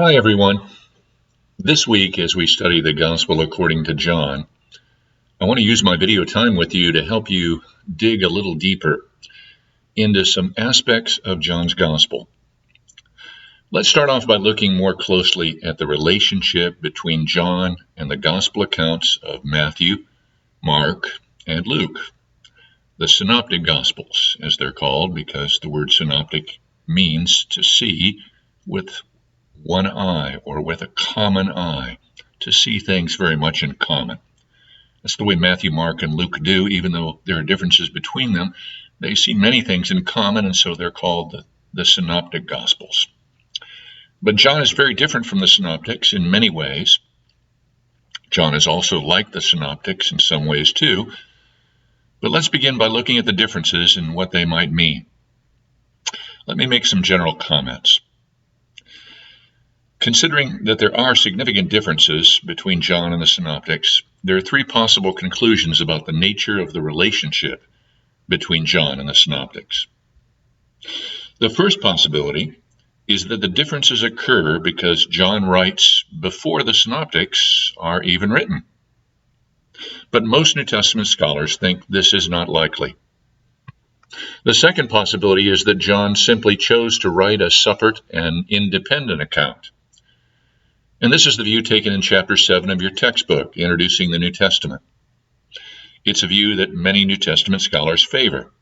Hi, everyone. This week, as we study the Gospel according to John, I want to use my video time with you to help you dig a little deeper into some aspects of John's Gospel. Let's start off by looking more closely at the relationship between John and the Gospel accounts of Matthew, Mark, and Luke. The Synoptic Gospels, as they're called, because the word synoptic means to see with one eye, or with a common eye, to see things very much in common. That's the way Matthew, Mark, and Luke do. Even though there are differences between them, they see many things in common, and so they're called the Synoptic Gospels. But John is very different from the Synoptics in many ways. John is also like the Synoptics in some ways too. But let's begin by looking at the differences and what they might mean. Let me make some general comments. Considering that there are significant differences between John and the Synoptics, there are three possible conclusions about the nature of the relationship between John and the Synoptics. The first possibility is that the differences occur because John writes before the Synoptics are even written. But most New Testament scholars think this is not likely. The second possibility is that John simply chose to write a separate and independent account. And this is the view taken in chapter 7 of your textbook, Introducing the New Testament. It's a view that many New Testament scholars favor.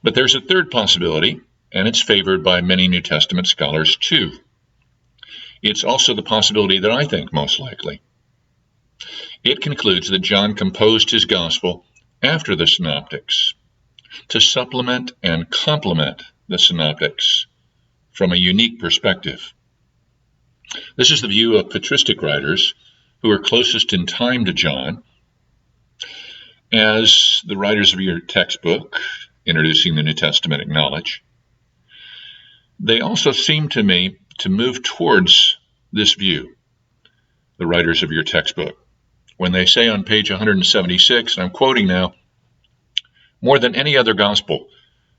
But there's a third possibility, and it's favored by many New Testament scholars too. It's also the possibility that I think most likely. It concludes that John composed his gospel after the Synoptics, to supplement and complement the Synoptics from a unique perspective. This is the view of patristic writers who are closest in time to John, as the writers of your textbook, Introducing the New Testament, acknowledge. They also seem to me to move towards this view, the writers of your textbook, when they say on page 176, and I'm quoting now, "More than any other gospel,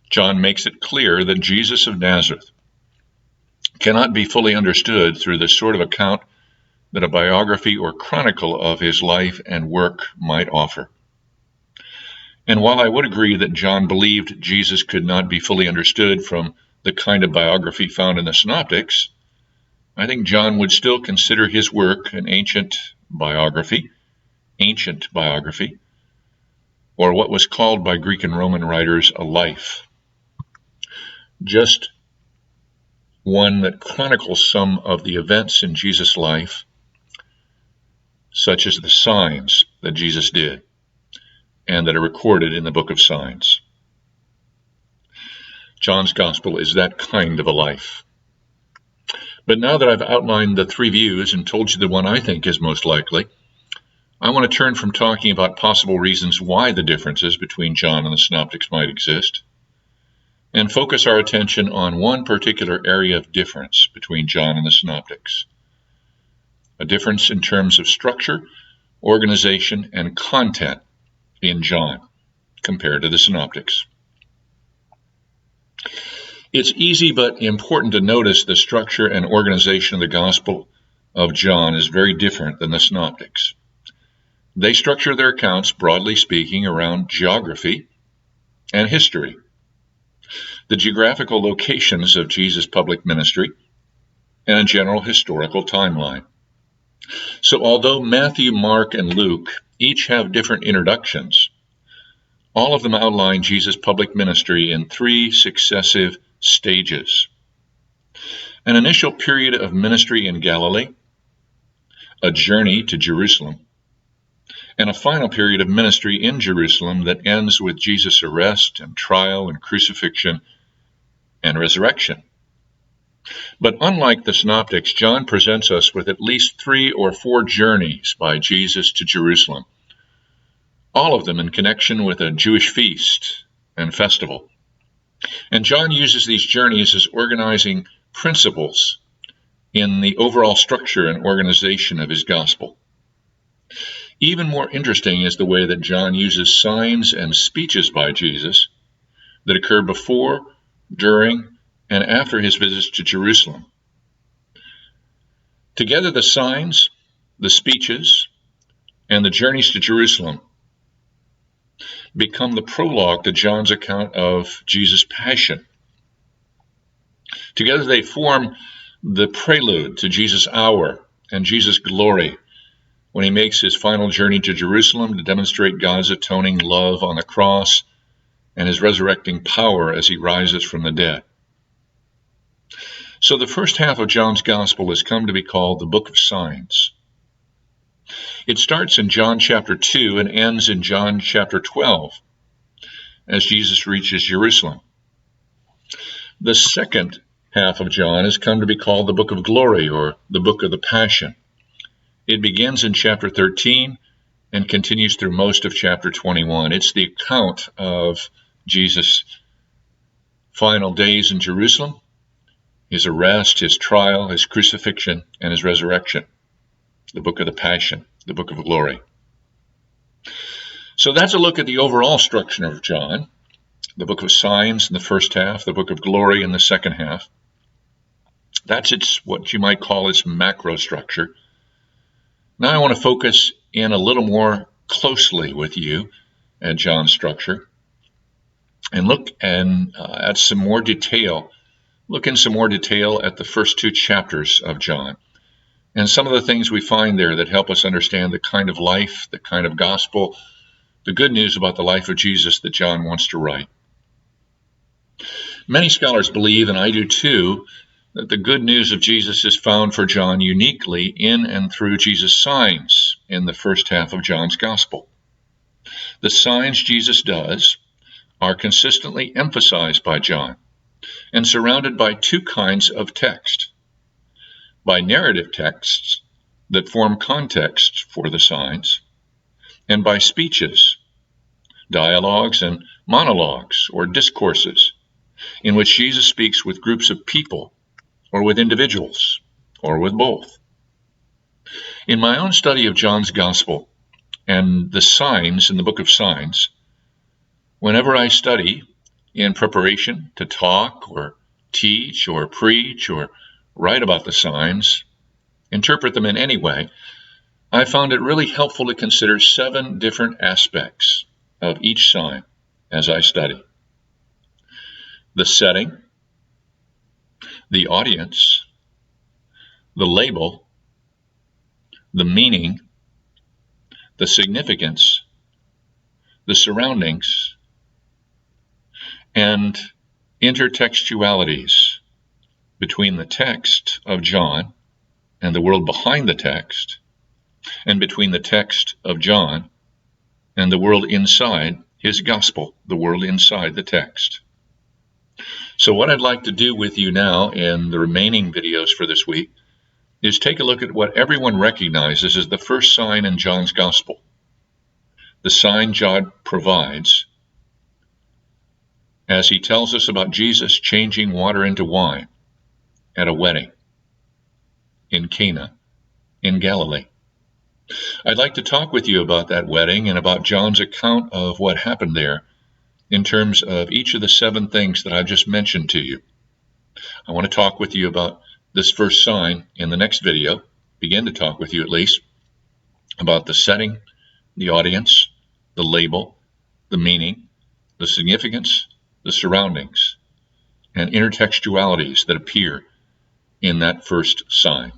John makes it clear that Jesus of Nazareth cannot be fully understood through the sort of account that a biography or chronicle of his life and work might offer. And while I would agree that John believed Jesus could not be fully understood from the kind of biography found in the Synoptics, I think John would still consider his work an ancient biography, or what was called by Greek and Roman writers a life. Just one that chronicles some of the events in Jesus' life, such as the signs that Jesus did, and that are recorded in the book of signs. John's gospel is that kind of a life. But now that I've outlined the three views and told you the one I think is most likely, I want to turn from talking about possible reasons why the differences between John and the Synoptics might exist, and focus our attention on one particular area of difference between John and the Synoptics. A difference in terms of structure, organization, and content in John compared to the Synoptics. It's easy but important to notice the structure and organization of the Gospel of John is very different than the Synoptics. They structure their accounts, broadly speaking, around geography and history, the geographical locations of Jesus' public ministry, and a general historical timeline. So although Matthew, Mark, and Luke each have different introductions, all of them outline Jesus' public ministry in three successive stages. An initial period of ministry in Galilee, a journey to Jerusalem, and a final period of ministry in Jerusalem that ends with Jesus' arrest and trial and crucifixion and resurrection. But unlike the Synoptics, John presents us with at least 3 or 4 journeys by Jesus to Jerusalem, all of them in connection with a Jewish feast and festival. And John uses these journeys as organizing principles in the overall structure and organization of his gospel. Even more interesting is the way that John uses signs and speeches by Jesus that occur before, during, and after his visits to Jerusalem, Together, the signs, the speeches, and the journeys to Jerusalem become the prologue to John's account of Jesus' passion. Together, they form the prelude to Jesus' hour and Jesus' glory when he makes his final journey to Jerusalem to demonstrate God's atoning love on the cross and his resurrecting power as he rises from the dead. So the first half of John's Gospel has come to be called the Book of Signs. It starts in John chapter 2 and ends in John chapter 12 as Jesus reaches Jerusalem. The second half of John has come to be called the Book of Glory, or the Book of the Passion. It begins in chapter 13 and continues through most of chapter 21. It's the account of Jesus' final days in Jerusalem, his arrest, his trial, his crucifixion, and his resurrection. The Book of the Passion, the Book of Glory. So that's a look at the overall structure of John. The Book of Signs in the first half, the Book of Glory in the second half. That's what you might call its macro structure. Now I want to focus in a little more closely with you at John's structure and look at some more detail. Look in some more detail at the first two chapters of John and some of the things we find there that help us understand the kind of life, the kind of gospel, the good news about the life of Jesus that John wants to write. Many scholars believe, and I do too, that the good news of Jesus is found for John uniquely in and through Jesus' signs in the first half of John's Gospel. The signs Jesus does are consistently emphasized by John and surrounded by two kinds of text. By narrative texts that form context for the signs, and by speeches, dialogues, and monologues or discourses in which Jesus speaks with groups of people or with individuals or with both. In my own study of John's Gospel and the signs in the Book of Signs, whenever I study in preparation to talk or teach or preach or write about the signs, interpret them in any way, I found it really helpful to consider 7 different aspects of each sign as I study. The setting, the audience, the label, the meaning, the significance, the surroundings, and intertextualities between the text of John and the world behind the text, and between the text of John and the world inside his gospel, the world inside the text. So what I'd like to do with you now in the remaining videos for this week is take a look at what everyone recognizes as the first sign in John's Gospel. The sign John provides as he tells us about Jesus changing water into wine at a wedding in Cana in Galilee. I'd like to talk with you about that wedding and about John's account of what happened there in terms of each of the 7 things that I just mentioned to you. I want to talk with you about this first sign in the next video, begin to talk with you at least, about the setting, the audience, the label, the meaning, the significance, the surroundings, and intertextualities that appear in that first sign.